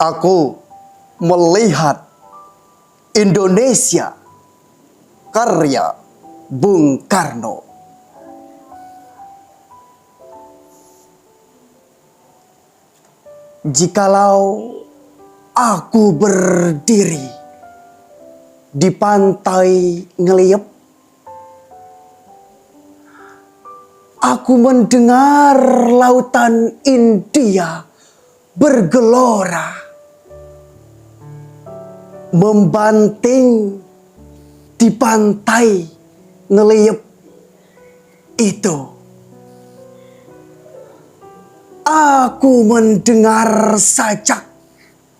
Aku melihat Indonesia karya Bung Karno. Jikalau aku berdiri di pantai Ngeliep, aku mendengar lautan India bergelora, membanting di pantai Ngeliep itu. Aku mendengar sajak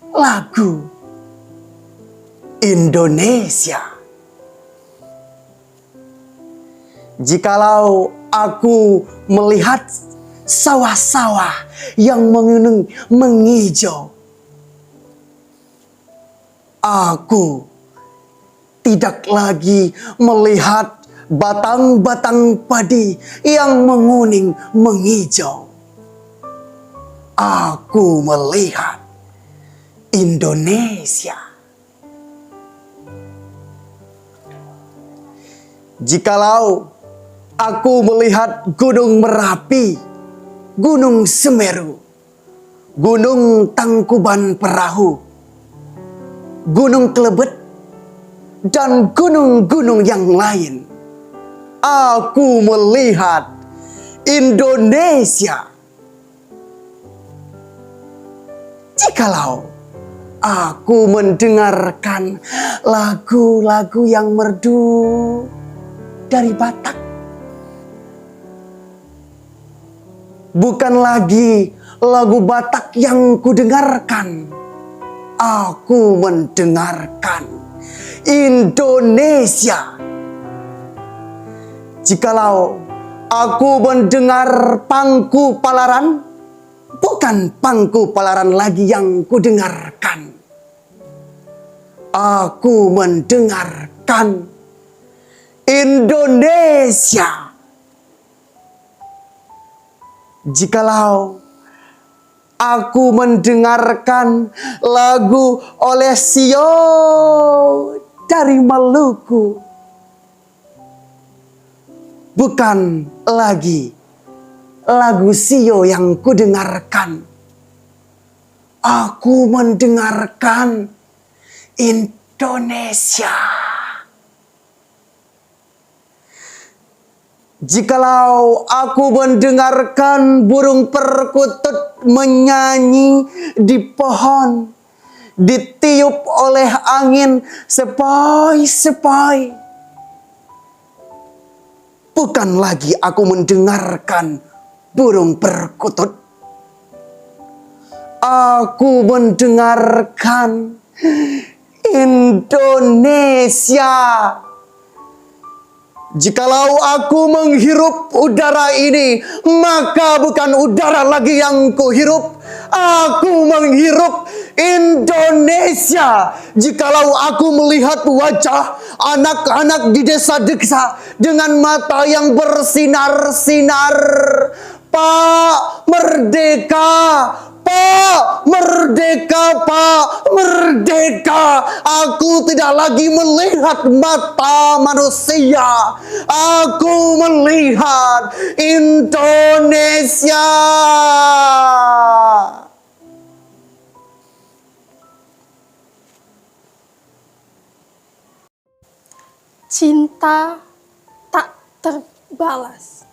lagu Indonesia. Jikalau aku melihat sawah-sawah yang menghijau, aku tidak lagi melihat batang-batang padi yang menguning menghijau. Aku melihat Indonesia. Jikalau aku melihat Gunung Merapi, Gunung Semeru, Gunung Tangkuban Perahu, Gunung Kelebet, dan gunung-gunung yang lain, aku melihat Indonesia. Jikalau aku mendengarkan lagu-lagu yang merdu dari Batak, bukan lagi lagu Batak yang kudengarkan, aku mendengarkan Indonesia. Jikalau aku mendengar Pangku Palaran, bukan Pangku Palaran lagi yang kudengarkan, aku mendengarkan Indonesia. Jikalau aku mendengarkan lagu Olesio dari Maluku, bukan lagi lagu Sio yang kudengarkan, aku mendengarkan Indonesia. Jikalau aku mendengarkan burung perkutut menyanyi di pohon, ditiup oleh angin sepoi-sepoi, bukan lagi aku mendengarkan burung perkutut, aku mendengarkan Indonesia. Jikalau aku menghirup udara ini, maka bukan udara lagi yang kuhirup, aku menghirup Indonesia. Jikalau aku melihat wajah anak-anak di desa-desa dengan mata yang bersinar-sinar, Pak Merdeka, Pak Merdeka, Pak Merdeka. Aku tidak lagi melihat mata manusia, aku melihat Indonesia. Cinta tak terbalas.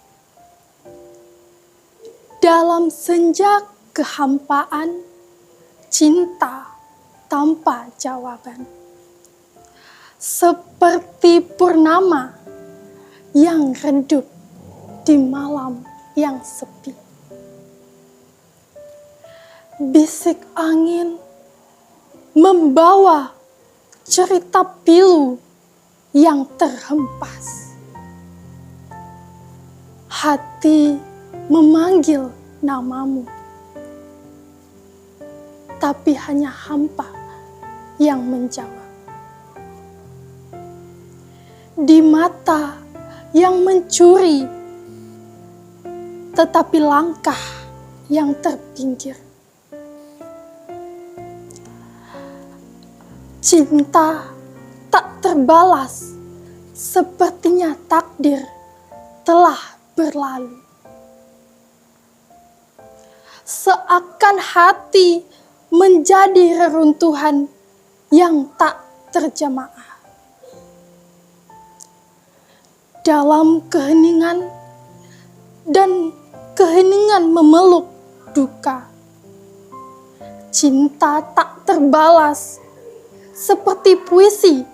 Dalam senja kehampaan, cinta tanpa jawaban. Seperti purnama yang redup di malam yang sepi. Bisik angin membawa cerita pilu yang terhempas. Hati memanggil namamu, tapi hanya hampa yang menjawab. Di mata yang mencuri, tetapi langkah yang terpinggir. Cinta tak terbalas, sepertinya takdir telah berlalu. Seakan hati menjadi reruntuhan yang tak terjamaah. Dalam keheningan dan keheningan memeluk duka. Cinta tak terbalas, seperti puisi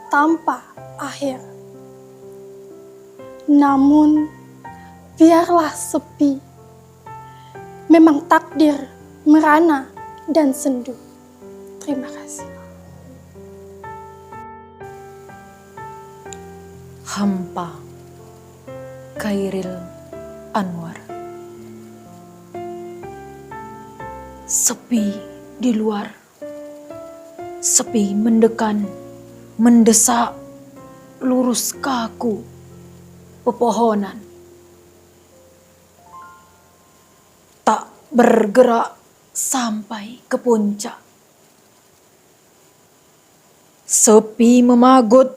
tanpa akhir. Namun, biarlah sepi. Memang takdir merana dan sendu. Terima kasih. Hampa, Khairil Anwar. Sepi di luar, sepi mendekan, mendesak, lurus kaku pepohonan. Tak bergerak sampai ke puncak. Sepi memagut,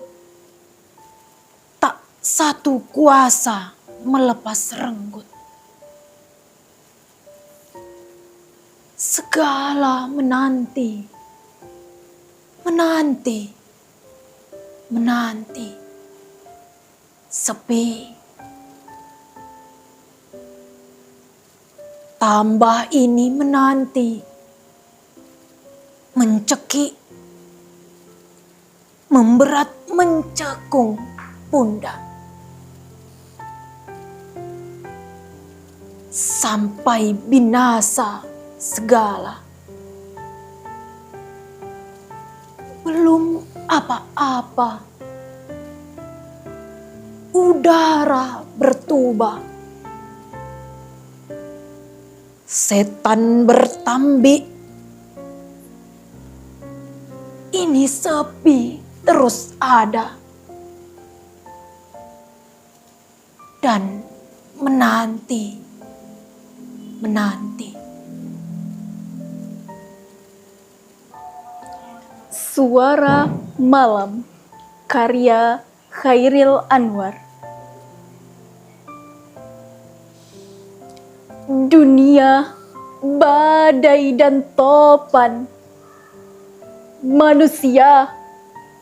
tak satu kuasa melepas renggut. Segala menanti, menanti, menanti. Sepi. Tambah ini menanti, mencekik, memberat mencekung pundak. Sampai binasa segala. Belum apa-apa, udara bertuba. Setan bertambik. Ini sepi terus ada. Dan menanti, menanti. Suara Malam, karya Khairil Anwar. Dunia, badai dan topan. Manusia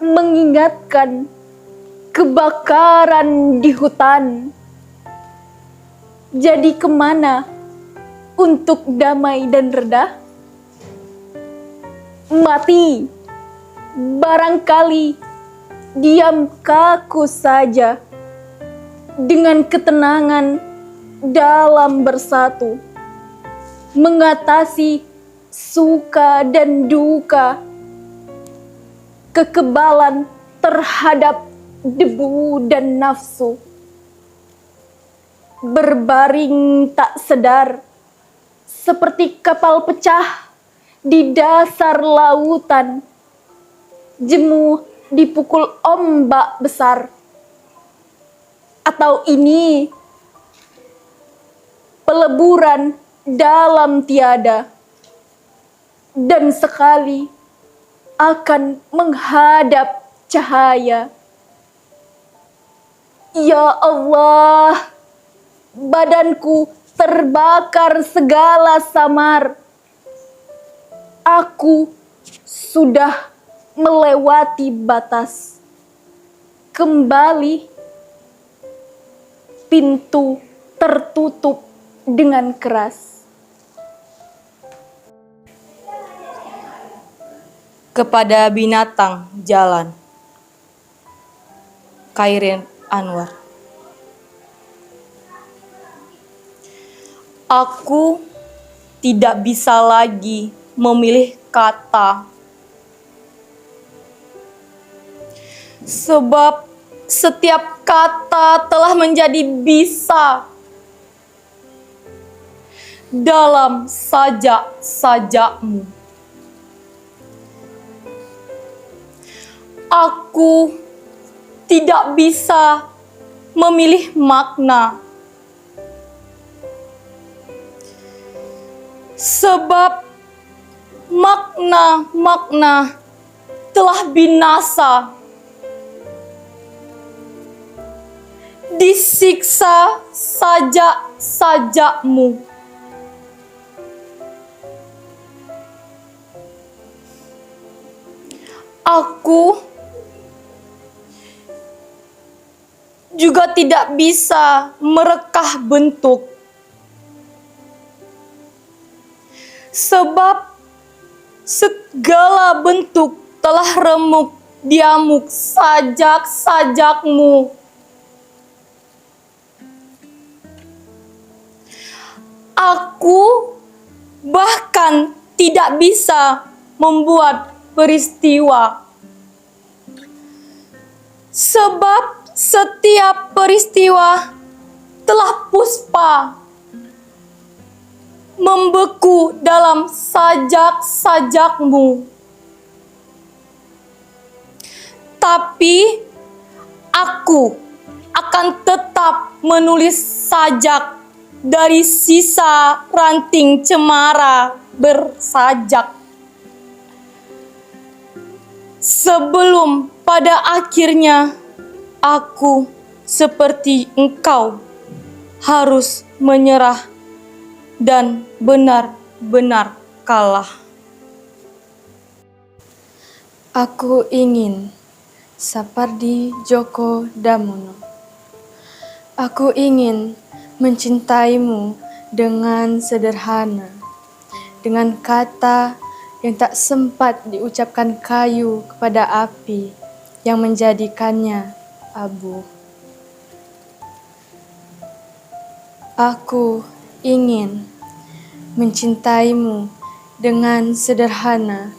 mengingatkan kebakaran di hutan. Jadi kemana untuk damai dan reda? Mati, barangkali diam kaku saja dengan ketenangan dalam bersatu, mengatasi suka dan duka, kekebalan terhadap debu dan nafsu. Berbaring tak sadar, seperti kapal pecah di dasar lautan, jemu dipukul ombak besar. Atau ini peleburan dalam tiada, dan sekali akan menghadap cahaya. Ya Allah, badanku terbakar segala samar. Aku sudah melewati batas. Kembali, pintu tertutup dengan keras. Kepada binatang jalan, Khairil Anwar. Aku tidak bisa lagi memilih kata, sebab setiap kata telah menjadi bisa dalam sajak-sajakmu. Aku tidak bisa memilih makna, sebab makna-makna telah binasa. Disiksa sajak-sajakmu. Aku juga tidak bisa merekah bentuk, sebab segala bentuk telah remuk diamuk sajak-sajakmu. Aku bahkan tidak bisa membuat peristiwa, sebab setiap peristiwa telah puspa membeku dalam sajak-sajakmu. Tapi aku akan tetap menulis sajak dari sisa ranting cemara bersajak, sebelum pada akhirnya aku seperti engkau harus menyerah dan benar-benar kalah. Aku ingin Sapardi Djoko Damono. Aku ingin mencintaimu dengan sederhana, dengan kata yang tak sempat diucapkan kayu kepada api yang menjadikannya abu. Aku ingin mencintaimu dengan sederhana,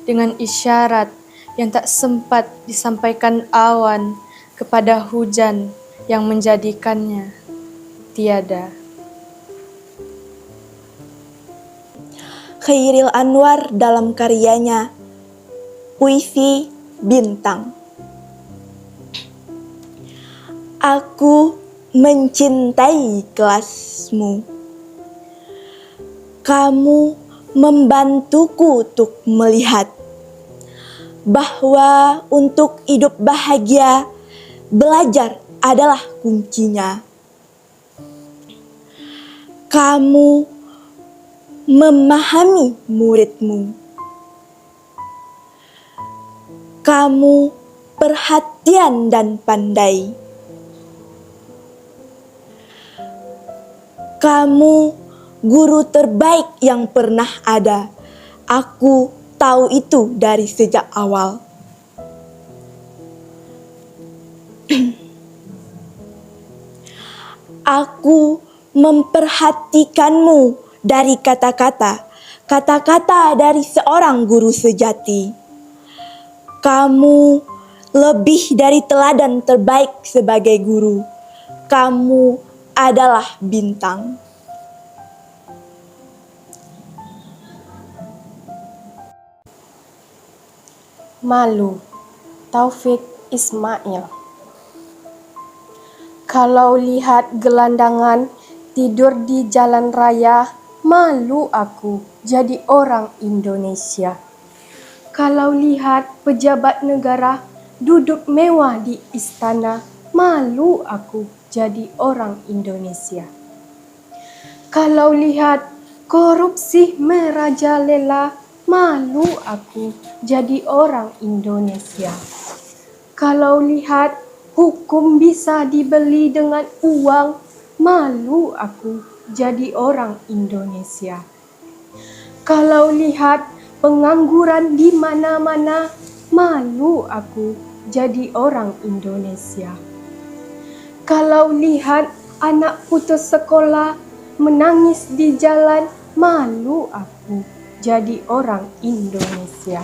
dengan isyarat yang tak sempat disampaikan awan kepada hujan yang menjadikannya tiada. Khairil Anwar dalam karyanya Puisi Bintang. Aku mencintai kelasmu. Kamu membantuku untuk melihat bahwa untuk hidup bahagia, belajar adalah kuncinya. Kamu memahami muridmu. Kamu perhatian dan pandai. Kamu guru terbaik yang pernah ada. Aku tahu itu dari sejak awal. Aku memperhatikanmu dari kata-kata dari seorang guru sejati. Kamu lebih dari teladan terbaik sebagai guru. Kamu adalah bintang. Malu, Taufik Ismail. Kalau lihat gelandangan tidur di jalan raya, malu aku jadi orang Indonesia. Kalau lihat pejabat negara duduk mewah di istana, malu aku jadi orang Indonesia. Kalau lihat korupsi merajalela, malu aku jadi orang Indonesia. Kalau lihat hukum bisa dibeli dengan uang, malu aku jadi orang Indonesia. Kalau lihat pengangguran di mana-mana, malu aku jadi orang Indonesia. Kalau lihat anak putus sekolah menangis di jalan, malu aku jadi orang Indonesia.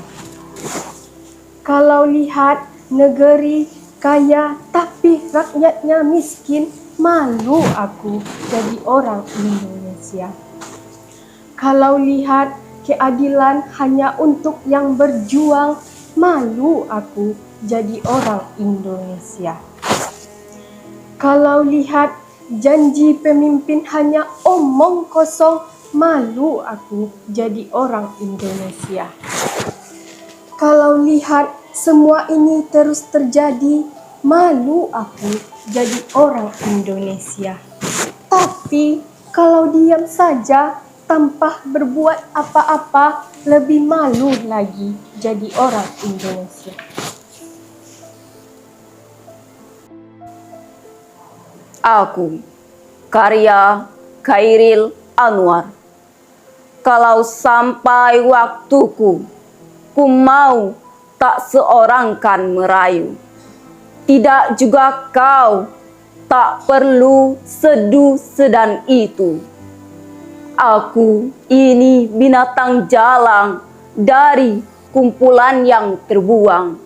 Kalau lihat negeri kaya tapi rakyatnya miskin, malu aku jadi orang Indonesia. Kalau lihat keadilan hanya untuk yang berjuang, malu aku jadi orang Indonesia. Kalau lihat janji pemimpin hanya omong kosong, malu aku jadi orang Indonesia. Kalau lihat semua ini terus terjadi, malu aku jadi orang Indonesia. Tapi kalau diam saja tanpa berbuat apa-apa, lebih malu lagi jadi orang Indonesia. Aku, karya Khairil Anwar. Kalau sampai waktuku, ku mau tak seorang kan merayu. Tidak juga kau, tak perlu sedu sedan itu. Aku ini binatang jalang dari kumpulan yang terbuang.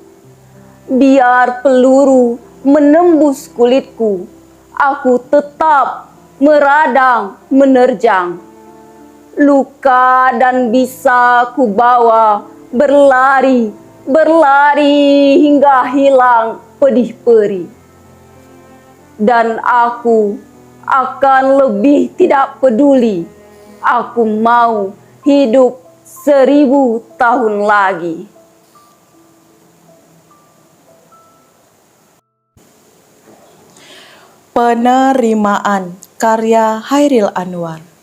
Biar peluru menembus kulitku, aku tetap meradang menerjang. Luka dan bisa ku bawa berlari, berlari hingga hilang pedih perih. Dan aku akan lebih tidak peduli. Aku mau hidup 1000 tahun lagi. Penerimaan karya Khairil Anwar.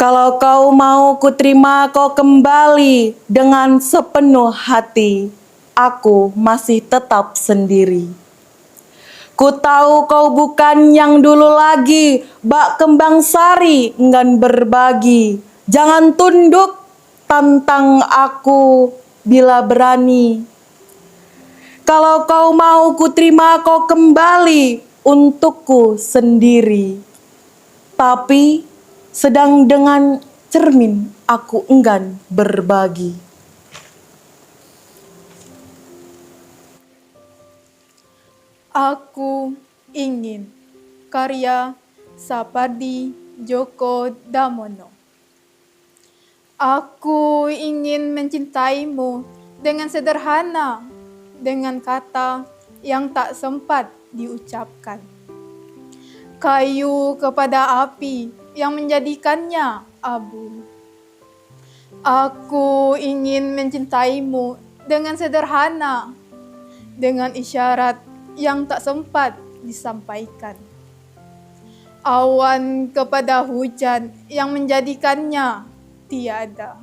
Kalau kau mau kuterima kau kembali dengan sepenuh hati, aku masih tetap sendiri. Ku tahu kau bukan yang dulu lagi, bak kembang sari enggan berbagi. Jangan tunduk, tantang aku bila berani. Kalau kau mau kuterima kau kembali untukku sendiri. Tapi sedang dengan cermin aku enggan berbagi. Aku ingin, karya Sapardi Djoko Damono. Aku ingin mencintaimu dengan sederhana, dengan kata yang tak sempat diucapkan. Kayu kepada api yang menjadikannya abu. Aku ingin mencintaimu dengan sederhana, dengan isyarat yang tak sempat disampaikan. Awan kepada hujan yang menjadikannya tiada.